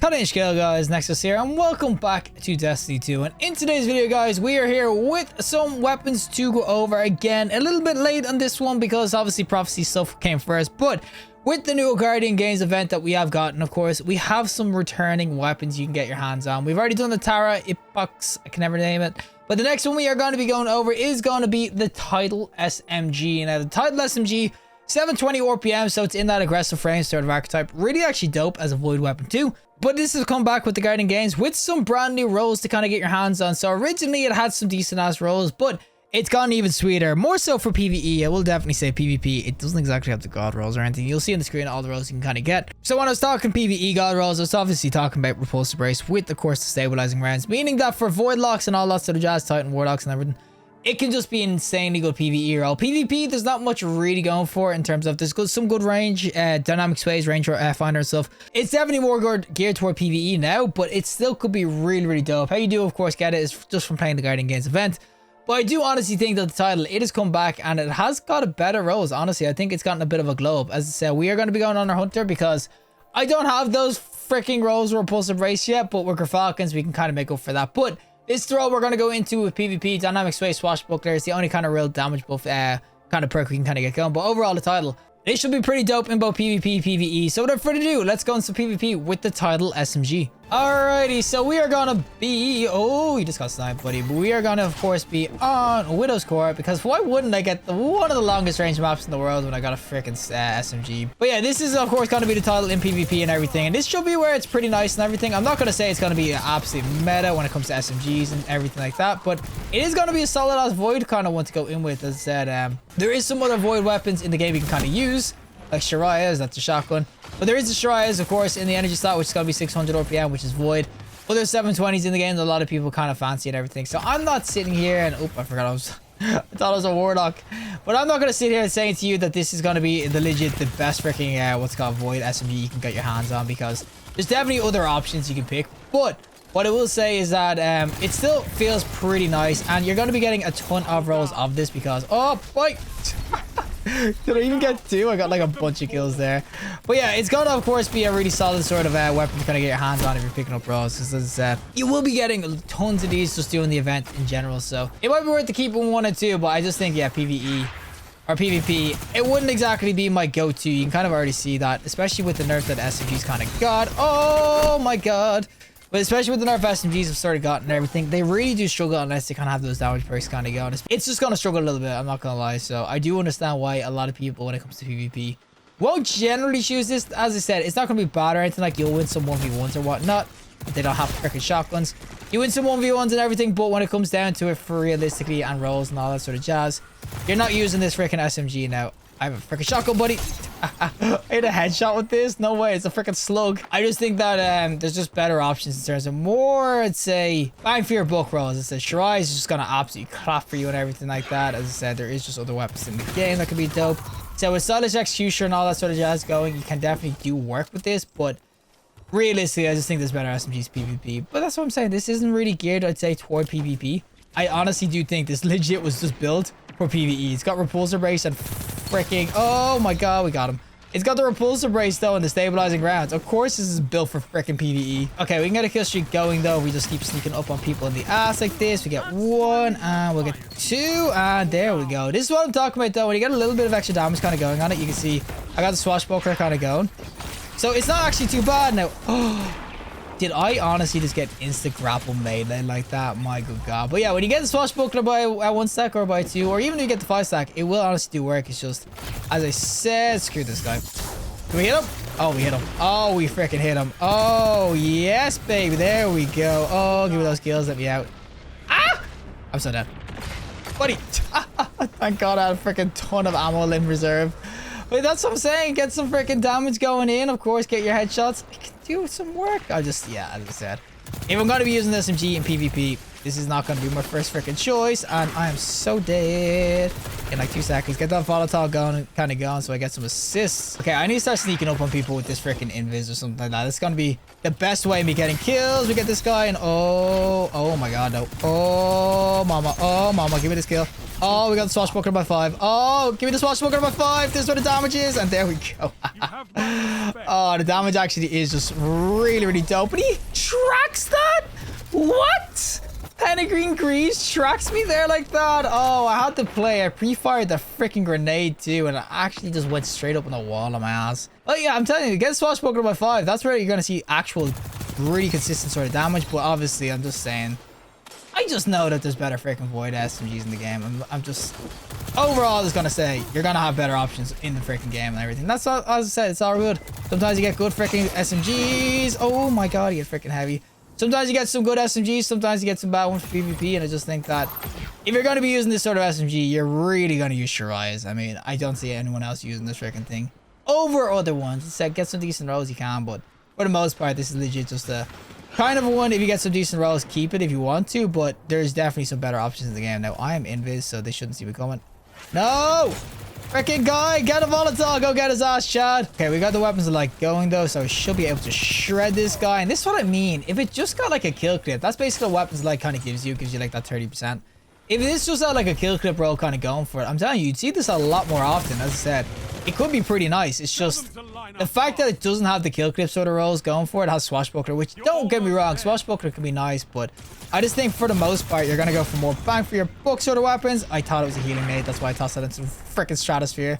Cutting-edge scale guys, Nexas here, and welcome back to Destiny 2. And in today's video guys, we are here with some weapons to go over. Again, a little bit late on this one because obviously prophecy stuff came first, but with the new Guardian Games event that we have gotten, of course, we have some returning weapons you can get your hands on. We've already done the Tara, Epox, I can never name it. But the next one we are going to be going over is going to be the Title SMG. Now the Title SMG, 720 RPM, so it's in that aggressive frame sort of archetype. Really actually dope as a void weapon too. But this has come back with the Guardian Games with some brand new roles to kind of get your hands on. So originally it had some decent ass roles, but it's gotten even sweeter. More so for PvE. I will definitely say PvP. It doesn't exactly have the god rolls or anything. You'll see on the screen all the roles you can kind of get. So when I was talking PvE god rolls, I was obviously talking about Repulsor Brace with, of course, the stabilizing rounds. Meaning that for void locks and all that sort of jazz, Titan Warlocks and everything, it can just be insanely good PvE role. PvP, there's not much really going for it in terms of there's some good range, dynamic space, range finder and stuff. It's definitely more geared toward PvE now, but it still could be really, really dope. How you do, of course, get it is just from playing the Guardian Games event. But I do honestly think that the title, it has come back and it has got a better rose. Honestly, I think it's gotten a bit of a glow up. As I said, we are going to be going on our Hunter because I don't have those freaking rolls or Repulsive Brace yet, but with Falcons, we can kind of make up for that. But this throw we're going to go into with PvP, Dynamic Space Swashbuckler is the only kind of real damage buff kind of perk we can kind of get going. But overall, the title, it should be pretty dope in both PvP, PvE. So without further ado, let's go into PvP with the Title SMG. Alrighty, so we are gonna be, oh, you just got sniped, buddy. But we are gonna, of course, be on Widow's Court because why wouldn't I get one of the longest range maps in the world when I got a freaking SMG? But yeah, this is, of course, gonna be the title in PvP and everything. And this should be where it's pretty nice and everything. I'm not gonna say it's gonna be an absolute meta when it comes to SMGs and everything like that, but it is gonna be a solid ass void kind of one to go in with. As I said, there is some other void weapons in the game you can kind of use, like Shariah's, that's a shotgun. But there is the Shariah's, of course, in the energy slot, which is going to be 600 RPM, which is void. But there's 720s in the game that a lot of people kind of fancy and everything. So I'm not sitting here and... Oh, I forgot I was... I thought I was a Warlock. But I'm not going to sit here and saying to you that this is going to be the best freaking, what's called void SMG you can get your hands on. Because there's definitely other options you can pick. But what I will say is that it still feels pretty nice. And you're going to be getting a ton of rolls of this because... Oh, boy! Did I even get two? I got like a bunch of kills there. But yeah, it's gonna of course be a really solid sort of weapon to kind of get your hands on if you're picking up rolls. Because you will be getting tons of these just doing the event in general. So it might be worth to keep one or two. But I just think, yeah, PvE or PvP, it wouldn't exactly be my go-to. You can kind of already see that, especially with the nerf that SMG's kind of got. Oh my god. But especially with the nerf SMGs have started gotten and everything, they really do struggle unless they kind of have those damage perks kind of going. It's just going to struggle a little bit, I'm not going to lie. So I do understand why a lot of people, when it comes to PvP, won't generally choose this. As I said, it's not going to be bad or anything. Like, you'll win some 1v1s or whatnot if they don't have freaking shotguns. You win some 1v1s and everything, but when it comes down to it for realistically and rolls and all that sort of jazz, you're not using this freaking SMG now. I have a freaking shotgun, buddy. I hit a headshot with this. No way. It's a freaking slug. I just think that there's just better options in terms of more, I'd say, bang for your buck rolls. As I said, Shirai is just going to absolutely clap for you and everything like that. As I said, there is just other weapons in the game that could be dope. So with stylish execution and all that sort of jazz going, you can definitely do work with this. But realistically, I just think there's better SMGs PvP. But that's what I'm saying. This isn't really geared, I'd say, toward PvP. I honestly do think this legit was just built for PvE. It's got Repulsor Brace and freaking... Oh my god, we got him. It's got the Repulsor Brace though and the stabilizing rounds. Of course this is built for freaking PvE. Okay, we can get a kill streak going though. We just keep sneaking up on people in the ass like this. We get one and we'll get two and there we go. This is what I'm talking about though. When you get a little bit of extra damage kind of going on it, you can see I got the Swashbuckler kind of going. So it's not actually too bad now. Oh, did I honestly just get insta grapple melee like that? My good god. But yeah, when you get the Swashbuckler by one stack or by two, or even if you get the 5 stack, it will honestly do work. It's just, as I said, screw this guy. Can we hit him? Oh, we hit him. Oh, we freaking hit him. Oh, yes, baby. There we go. Oh, give me those kills. Let me out. Ah! I'm so dead. Buddy. Thank god I had a freaking ton of ammo in reserve. But that's what I'm saying. Get some freaking damage going in. Of course, get your headshots. It can do some work. I just, yeah, as I said, if I'm going to be using the SMG in PvP, this is not going to be my first freaking choice. And I am so dead in like 2 seconds. Get that volatile going, kind of going, so I get some assists. Okay, I need to start sneaking up on people with this freaking invis or something like that. It's going to be the best way of me getting kills. We get this guy and oh my god, no. Oh, mama, give me this kill. Oh, we got the swashbuckler by 5. Oh, give me the swashbuckler by 5. This is what the damage is. And there we go. Oh, the damage actually is just really, really dope. But he tracks that? What? Banaging Grease tracks me there like that. Oh, I had to play. I pre-fired the freaking grenade too, and it actually just went straight up on the wall of my ass. Oh yeah, I'm telling you, get swashbuckler by 5. That's where you're gonna see actual, really consistent sort of damage. But obviously, I'm just saying, I just know that there's better freaking void SMGs in the game. I'm just overall just gonna say you're gonna have better options in the freaking game and everything. That's all. As I said, it's all good. Sometimes you get good freaking SMGs. Oh my god, you get freaking heavy. Sometimes you get some good SMGs, sometimes you get some bad ones for PvP, and I just think that if you're going to be using this sort of SMG, you're really going to use Shirai's. I mean, I don't see anyone else using this freaking thing over other ones. It said get some decent rolls you can, but for the most part, this is legit just a kind of a one. If you get some decent rolls, keep it if you want to, but there's definitely some better options in the game. Now, I am invis, so they shouldn't see me coming. No! Freaking guy, get a volatile, go get his ass, Chad. Okay, we got the weapons like going though, so we should be able to shred this guy. And this is what I mean. If it just got like a kill clip, that's basically what weapons like kind of gives you like that 30%. If this just had like a kill clip roll kind of going for it, I'm telling you, you'd see this a lot more often. As I said, it could be pretty nice. It's just the fact that it doesn't have the kill clip sort of rolls going for it. It has swashbuckler, which don't get me wrong, swashbuckler can be nice, but I just think for the most part, you're going to go for more bang for your buck sort of weapons. I thought it was a healing nade. That's why I tossed that into freaking stratosphere.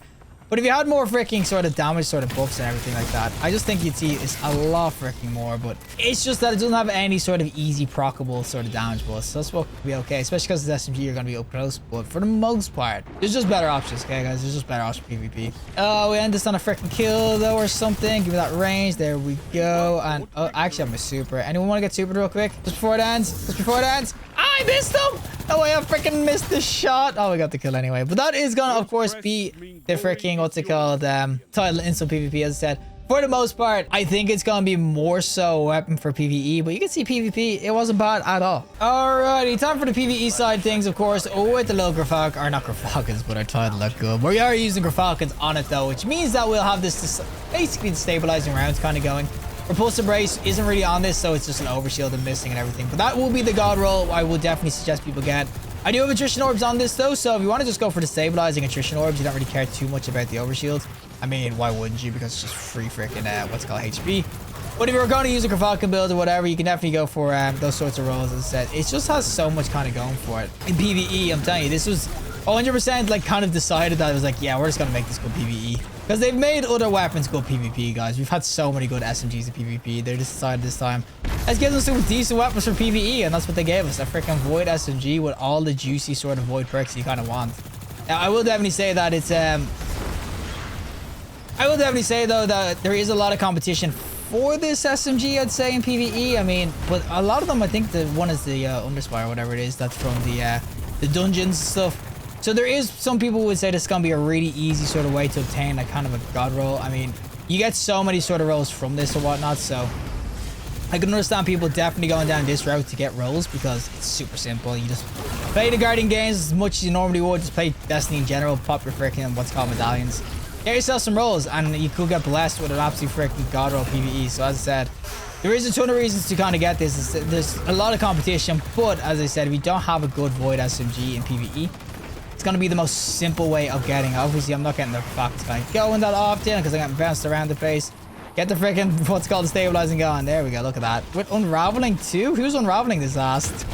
But if you had more freaking sort of damage sort of buffs and everything like that, I just think you'd see it's a lot freaking more. But it's just that it doesn't have any sort of easy proccable sort of damage buffs. So that's what could be okay, especially because it's SMG, you're going to be up close. But for the most part, there's just better options, okay, guys? There's just better options for PvP. Oh, we end this on a freaking kill, though, or something. Give me that range. There we go. And oh, actually, I'm a super. Anyone want to get super real quick? Just before it ends. Just before it ends. I missed him! No way, I freaking missed the shot. Oh, we got the kill anyway. But that is gonna, of course, be the freaking, what's it called, title in some PvP, as I said. For the most part, I think it's gonna be more so a weapon for PvE, but you can see PvP, it wasn't bad at all. Alrighty, time for the PvE side of things, of course. Oh, with the little Grafalcon, or not Grafalcons, but our title look good. We are using Grafalcons on it though, which means that we'll have this basically the stabilizing rounds kind of going. Repulsive Brace isn't really on this, so it's just an overshield and missing and everything. But that will be the god roll I will definitely suggest people get. I do have attrition orbs on this though, so if you want to just go for the stabilizing attrition orbs, you don't really care too much about the overshield. I mean, why wouldn't you? Because it's just free freaking what's it called, HP. But if you're going to use a Grafalcon build or whatever, you can definitely go for those sorts of rolls. As I said, it just has so much kind of going for it. In PvE, I'm telling you, this was 100% like kind of decided that it was like, yeah, we're just gonna make this good PvE. Because they've made other weapons good PvP, guys. We've had so many good SMGs in PvP. They just decided this time, let's give them some decent weapons for PvE, and that's what they gave us. A freaking Void SMG with all the juicy sort of Void perks you kind of want. Now, I will definitely say that it's I will definitely say though that there is a lot of competition for this SMG, I'd say, in PvE. I mean, but a lot of them, I think the one is the Underspire, whatever it is, that's from the dungeons and stuff. So there is some people who would say this is going to be a really easy sort of way to obtain a kind of a god roll. I mean, you get so many sort of rolls from this or whatnot, so I can understand people definitely going down this route to get rolls because it's super simple. You just play the Guardian games as much as you normally would, just play Destiny in general, pop your freaking what's called medallions, get yourself some rolls, and you could get blessed with an absolute freaking god roll PvE. So as I said, there is a ton of reasons to kind of get this. There's a lot of competition, but as I said, if you don't have a good Void SMG in PvE, it's going to be the most simple way of getting it. Obviously, I'm not getting the Grafalcons kind of going that often because I'm getting bounced around the place. Get the freaking, what's called, the stabilizing going. There we go. Look at that. With unraveling too? Who's unraveling this ass?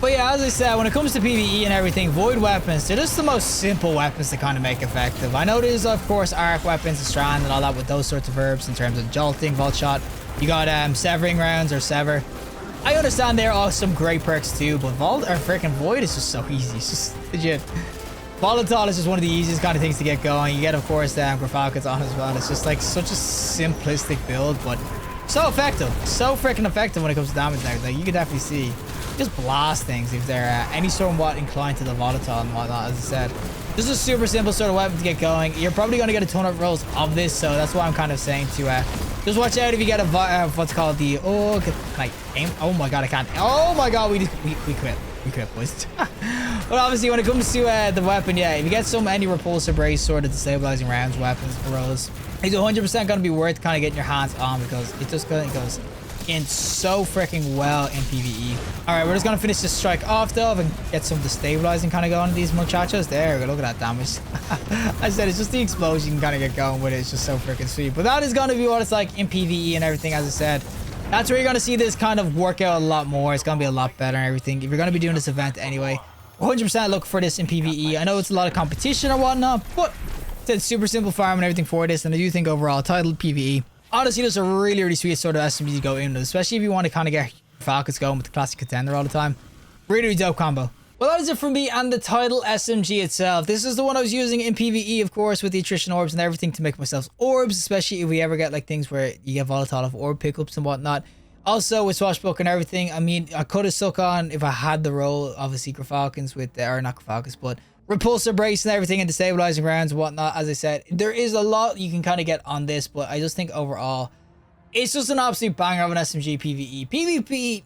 But yeah, as I said, when it comes to PvE and everything, Void weapons, they're just the most simple weapons to kind of make effective. I know there's, of course, arc weapons and strand and all that with those sorts of verbs in terms of jolting, vault shot. You got severing rounds or sever. I understand there are some great perks too, but Vault or freaking Void is just so easy. It's just legit. Volatile is just one of the easiest kind of things to get going. You get, of course, Grafalcons on as well. It's just like such a simplistic build, but so effective. So freaking effective when it comes to damage and everything. You can definitely see. Just blast things if they're any somewhat inclined to the volatile and whatnot, as I said. This is a super simple sort of weapon to get going. You're probably going to get a ton of rolls of this, so that's why I'm kind of saying to just watch out if you get a what's called the can I aim? Oh my god, I can't. Oh my god, we quit. We quit, boys. But obviously, when it comes to the weapon, yeah, if you get any repulsor brace sort of destabilizing rounds, weapons, rolls, it's 100% going to be worth kind of getting your hands on because it just kind of goes in so freaking well in PvE. All right, we're just gonna finish this strike off though and get some of the stabilizing kind of going on these muchachos. There we go, look at that damage. I said it's just the explosion you can kind of get going with it. It's just so freaking sweet. But that is gonna be what it's like in PvE and everything, as I said. That's where you're gonna see this kind of work out a lot more. It's gonna be a lot better and everything. If you're gonna be doing this event anyway, 100% look for this in PvE. I know it's a lot of competition or whatnot, but it's super simple farm and everything for this. And I do think overall, titled PvE, honestly, there's a really, really sweet sort of SMG to go in with, especially if you want to kind of get Falcons going with the classic contender all the time. Really, really dope combo. Well, that is it from me and the title SMG itself. This is the one I was using in PvE, of course, with the attrition orbs and everything to make myself orbs, especially if we ever get like things where you get volatile of orb pickups and whatnot. Also, with Swashbuckler and everything, I mean, I could have stuck on, if I had the role of a Secret Falcons with, or not Falcons, but repulsor brace and everything and destabilizing rounds and whatnot. As I said, there is a lot you can kind of get on this, but I just think overall, it's just an absolute banger of an SMG PvE. PvP,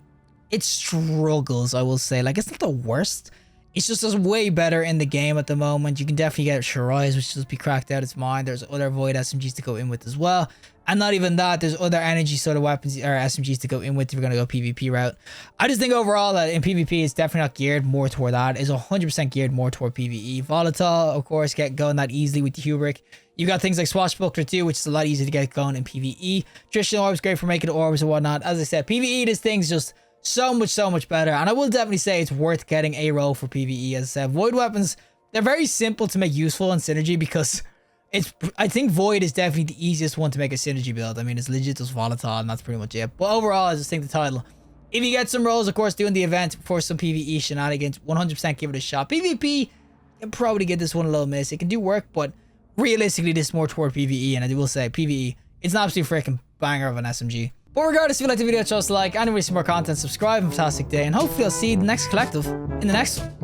it struggles, I will say. Like, it's not the worst. It's just way better in the game at the moment. You can definitely get Shirai's, which just be cracked out its mind. There's other Void SMGs to go in with as well. And not even that, there's other energy sort of weapons or SMGs to go in with if you're going to go PvP route. I just think overall that in PvP, it's definitely not geared more toward that. It's 100% geared more toward PvE. Volatile, of course, get going that easily with the Hubrick. You've got things like Swashbuckler too, which is a lot easier to get going in PvE. Traditional orbs, great for making orbs and whatnot. As I said, PvE, this thing's just so much better. And I will definitely say it's worth getting a role for PvE. As I said, Void weapons, they're very simple to make useful in Synergy because I think Void is definitely the easiest one to make a Synergy build. I mean, it's legit just volatile and that's pretty much it. But overall, I just think the title, if you get some roles, of course, doing the event for some PvE shenanigans, 100% give it a shot. PvP, you can probably give this one a little miss. It can do work, but realistically, this is more toward PvE. And I will say, PvE, it's an absolute freaking banger of an SMG. But regardless, if you like the video, just like, and if you see more content, subscribe. Fantastic day. And hopefully I'll see the next collective in the next one.